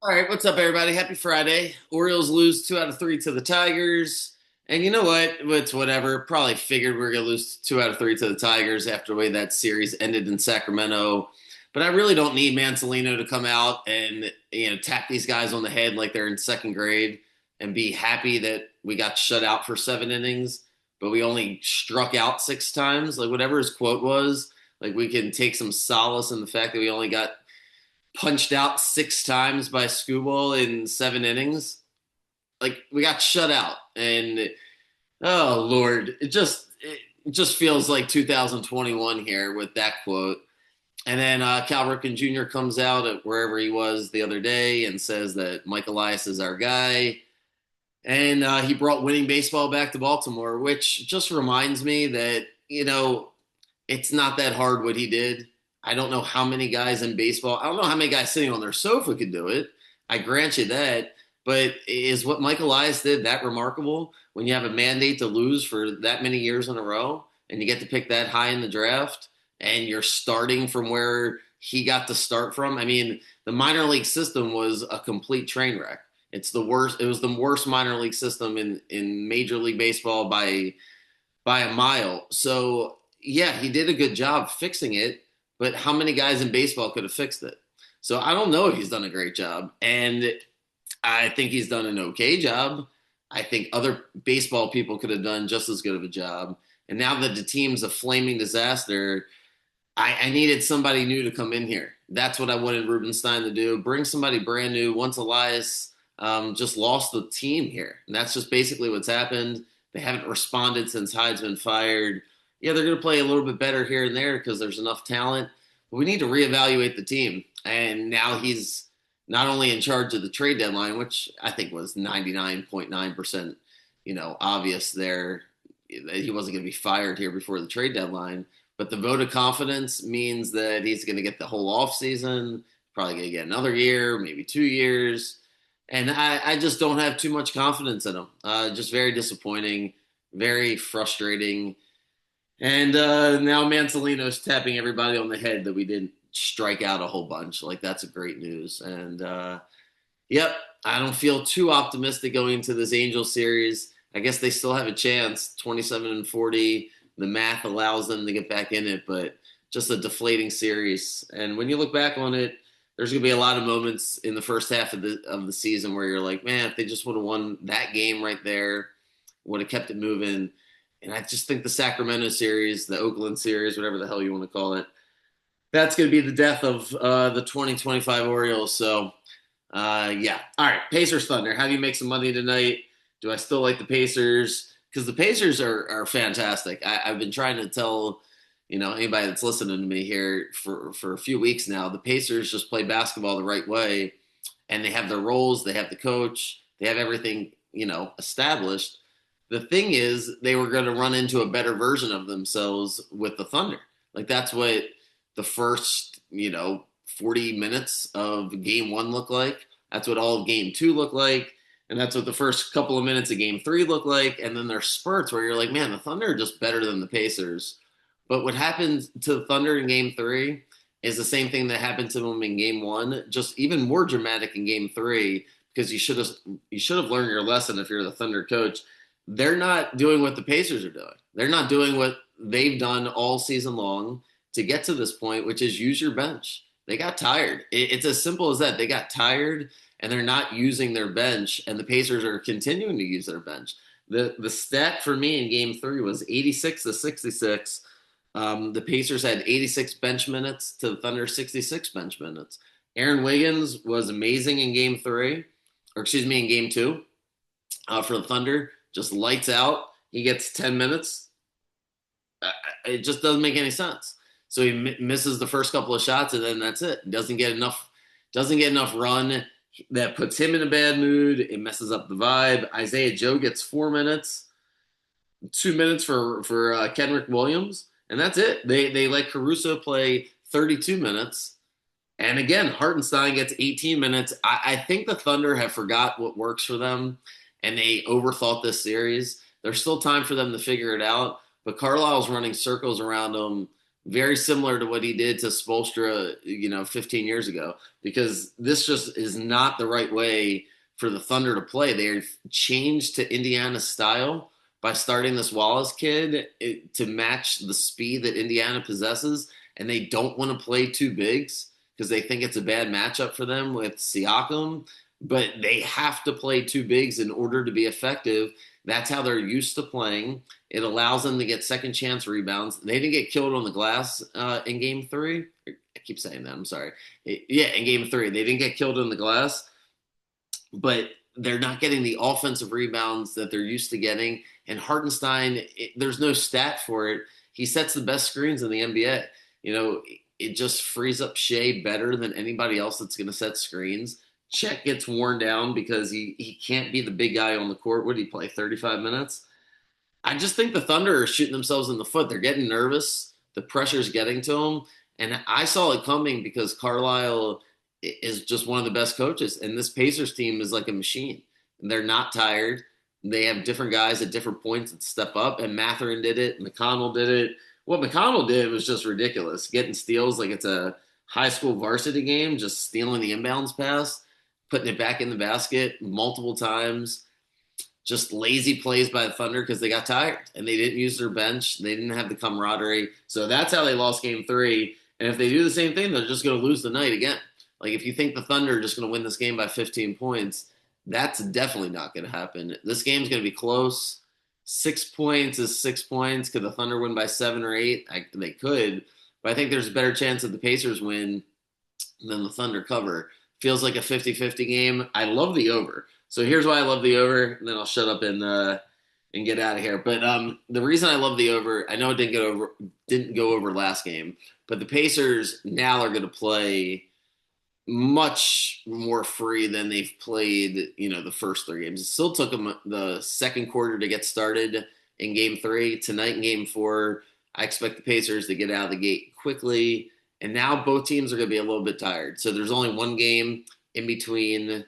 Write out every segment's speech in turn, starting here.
All right, what's up, everybody? Happy Friday. Orioles lose 2 out of 3 to the Tigers. And you know what? It's whatever. Probably figured we were going to lose 2 out of 3 to the Tigers after the way that series ended in Sacramento. But I really don't need Mancelino to come out and tap these guys on the head like they're in second grade and be happy that we got shut out for 7 innings, but we only struck out 6 times. Like whatever his quote was, like we can take some solace in the fact that we only got punched out 6 times by Skubal in 7 innings. Like we got shut out, and oh Lord, it just feels like 2021 here with that quote. And then Cal Ripken Jr. comes out at wherever he was the other day and says that Mike Elias is our guy. And he brought winning baseball back to Baltimore, which just reminds me that, it's not that hard what he did. I don't know how many guys in baseball, I don't know how many guys sitting on their sofa could do it. I grant you that. But is what Michael Elias did that remarkable when you have a mandate to lose for that many years in a row and you get to pick that high in the draft and you're starting from where he got to start from? I mean, the minor league system was a complete train wreck. It's the worst. It was the worst minor league system in Major League Baseball by a mile. So yeah, he did a good job fixing it, but how many guys in baseball could have fixed it? So I don't know if he's done a great job, and I think he's done an okay job. I think other baseball people could have done just as good of a job. And now that the team's a flaming disaster, I needed somebody new to come in here. That's what I wanted Rubenstein to do. Bring somebody brand new. Once Elias just lost the team here. And that's just basically what's happened. They haven't responded since Hyde's been fired. Yeah, they're going to play a little bit better here and there because there's enough talent. But we need to reevaluate the team. And now he's not only in charge of the trade deadline, which I think was 99.9%, obvious there that he wasn't going to be fired here before the trade deadline. But the vote of confidence means that he's going to get the whole offseason, probably going to get another year, maybe 2 years. And I just don't have too much confidence in him. Just very disappointing, very frustrating. And now Mancelino's tapping everybody on the head that we didn't strike out a whole bunch. Like, that's a great news. And yep, I don't feel too optimistic going into this Angels series. I guess they still have a chance, 27-40. The math allows them to get back in it, but just a deflating series. And when you look back on it, there's going to be a lot of moments in the first half of the season where you're like, man, if they just would have won that game right there, would have kept it moving. And I just think the Sacramento series, the Oakland series, whatever the hell you want to call it, that's going to be the death of the 2025 Orioles. So, yeah. All right, Pacers Thunder. How do you make some money tonight? Do I still like the Pacers? Because the Pacers are fantastic. I've been trying to tell anybody that's listening to me here for a few weeks now. The Pacers just play basketball the right way, and they have their roles. They have the coach. They have everything established. The thing is, they were going to run into a better version of themselves with the Thunder. Like that's what the first 40 minutes of Game 1 looked like. That's what all of Game 2 looked like. And that's what the first couple of minutes of Game 3 looked like. And then there's spurts where you're like, man, the Thunder are just better than the Pacers. But what happened to the Thunder in Game 3 is the same thing that happened to them in Game 1, just even more dramatic in Game 3, because you should have learned your lesson if you're the Thunder coach. They're not doing what the Pacers are doing. They're not doing what they've done all season long to get to this point, which is use your bench. They got tired. It's as simple as that. They got tired and they're not using their bench, and the Pacers are continuing to use their bench. The stat for me in Game 3 was 86-66. The Pacers had 86 bench minutes to the Thunder 66 bench minutes. Aaron Wiggins was amazing in Game 3, or excuse me, in Game 2 for the Thunder. Just lights out. He gets 10 minutes. It just doesn't make any sense. So he misses the first couple of shots, and then that's it. Doesn't get enough. Doesn't get enough run. That puts him in a bad mood. It messes up the vibe. Isaiah Joe gets 4 minutes, 2 minutes for Kenrick Williams, and that's it. They let Caruso play 32 minutes, and again Hartenstein gets 18 minutes. I think the Thunder have forgot what works for them, and they overthought this series. There's still time for them to figure it out, but Carlisle's running circles around them very similar to what he did to Spoelstra, 15 years ago, because this just is not the right way for the Thunder to play. They've changed to Indiana's style by starting this Wallace kid to match the speed that Indiana possesses, and they don't want to play two bigs because they think it's a bad matchup for them with Siakam, but they have to play two bigs in order to be effective. That's how they're used to playing. It allows them to get second chance rebounds. They didn't get killed on the glass in game three. I keep saying that. I'm sorry. Yeah, in game three. They didn't get killed on the glass, but they're not getting the offensive rebounds that they're used to getting. And Hartenstein, there's no stat for it. He sets the best screens in the NBA. It just frees up Shea better than anybody else that's going to set screens. Chet gets worn down because he can't be the big guy on the court. What did he play, 35 minutes? I just think the Thunder are shooting themselves in the foot. They're getting nervous. The pressure's getting to them. And I saw it coming because Carlisle is just one of the best coaches. And this Pacers team is like a machine. And they're not tired. They have different guys at different points that step up. And Mathurin did it. McConnell did it. What McConnell did was just ridiculous. Getting steals like it's a high school varsity game, just stealing the inbounds pass, putting it back in the basket multiple times. Just lazy plays by the Thunder because they got tired and they didn't use their bench. They didn't have the camaraderie. So that's how they lost game three. And if they do the same thing, they're just going to lose the night again. Like if you think the Thunder are just going to win this game by 15 points, that's definitely not going to happen. This game's going to be close. 6 points is 6 points. Could the Thunder win by 7 or 8? They could. But I think there's a better chance that the Pacers win than the Thunder cover. Feels like a 50-50 game. I love the over. So here's why I love the over, and then I'll shut up and get out of here. But the reason I love the over, I know it didn't go over last game, but the Pacers now are going to play much more free than they've played, the first three games. It still took them the second quarter to get started in game three. Tonight in game four, I expect the Pacers to get out of the gate quickly. And now both teams are going to be a little bit tired. So there's only one game in between,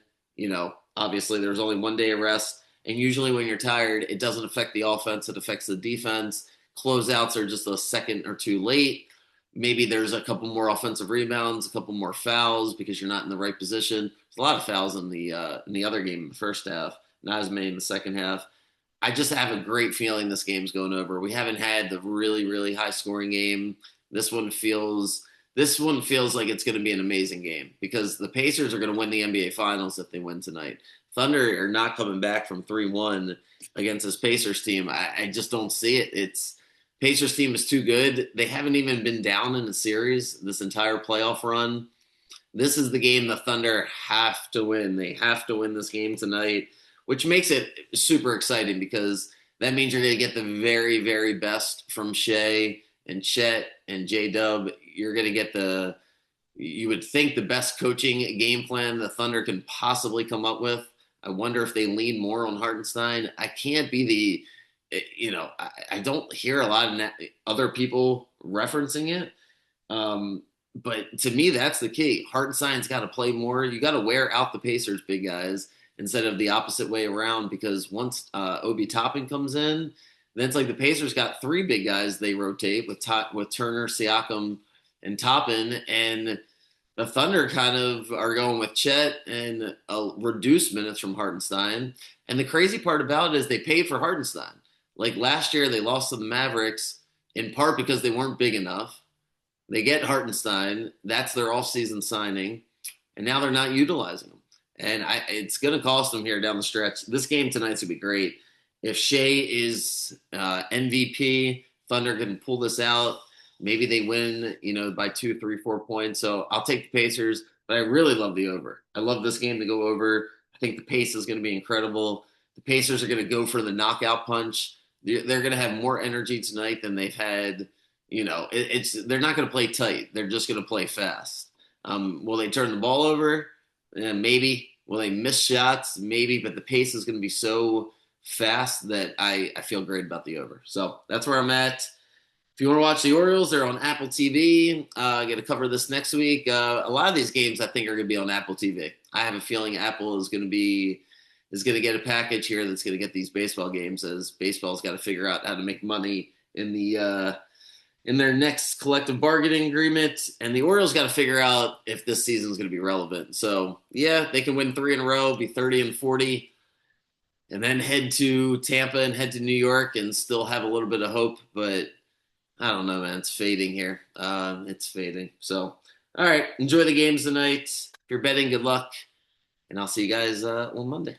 obviously there's only one day of rest. And usually when you're tired, it doesn't affect the offense. It affects the defense. Closeouts are just a second or two late. Maybe there's a couple more offensive rebounds, a couple more fouls because you're not in the right position. There's a lot of fouls in the other game in the first half, not as many in the second half. I just have a great feeling this game's going over. We haven't had the really, really high scoring game. This one feels like it's going to be an amazing game because the Pacers are going to win the NBA Finals if they win tonight. Thunder are not coming back from 3-1 against this Pacers team. I just don't see it. Pacers team is too good. They haven't even been down in a series this entire playoff run. This is the game the Thunder have to win. They have to win this game tonight, which makes it super exciting because that means you're going to get the very, very best from Shea and Chet and J-Dub. You're going to get you would think the best coaching game plan the Thunder can possibly come up with. I wonder if they lean more on Hartenstein. I can't be I don't hear a lot of other people referencing it. But to me, that's the key. Hartenstein's got to play more. You got to wear out the Pacers big guys instead of the opposite way around because once Obi Toppin comes in, then it's like the Pacers got three big guys they rotate with Turner, Siakam, and Toppin, and the Thunder kind of are going with Chet and reduced minutes from Hartenstein. And the crazy part about it is they paid for Hartenstein. Like last year, they lost to the Mavericks in part because they weren't big enough. They get Hartenstein. That's their offseason signing. And now they're not utilizing him. And it's going to cost them here down the stretch. This game tonight's going to be great. If Shea is MVP, Thunder can pull this out. Maybe they win, by 2, 3, 4 points. So I'll take the Pacers, but I really love the over. I love this game to go over. I think the pace is going to be incredible. The Pacers are going to go for the knockout punch. They're going to have more energy tonight than they've had. They're not going to play tight. They're just going to play fast. Will they turn the ball over? Maybe. Will they miss shots? Maybe. But the pace is going to be so fast that I feel great about the over. So that's where I'm at. If you want to watch the Orioles, they're on Apple TV. I'm going to cover this next week. A lot of these games I think are going to be on Apple TV. I have a feeling Apple is going to get a package here that's going to get these baseball games, as baseball's got to figure out how to make money in the in their next collective bargaining agreement, and the Orioles got to figure out if this season is going to be relevant. So yeah, they can win three in a row, be 30-40, and then head to Tampa and head to New York and still have a little bit of hope. But I don't know, man. It's fading here. It's fading. So all right, enjoy the games tonight. If you're betting, good luck, and I'll see you guys on Monday.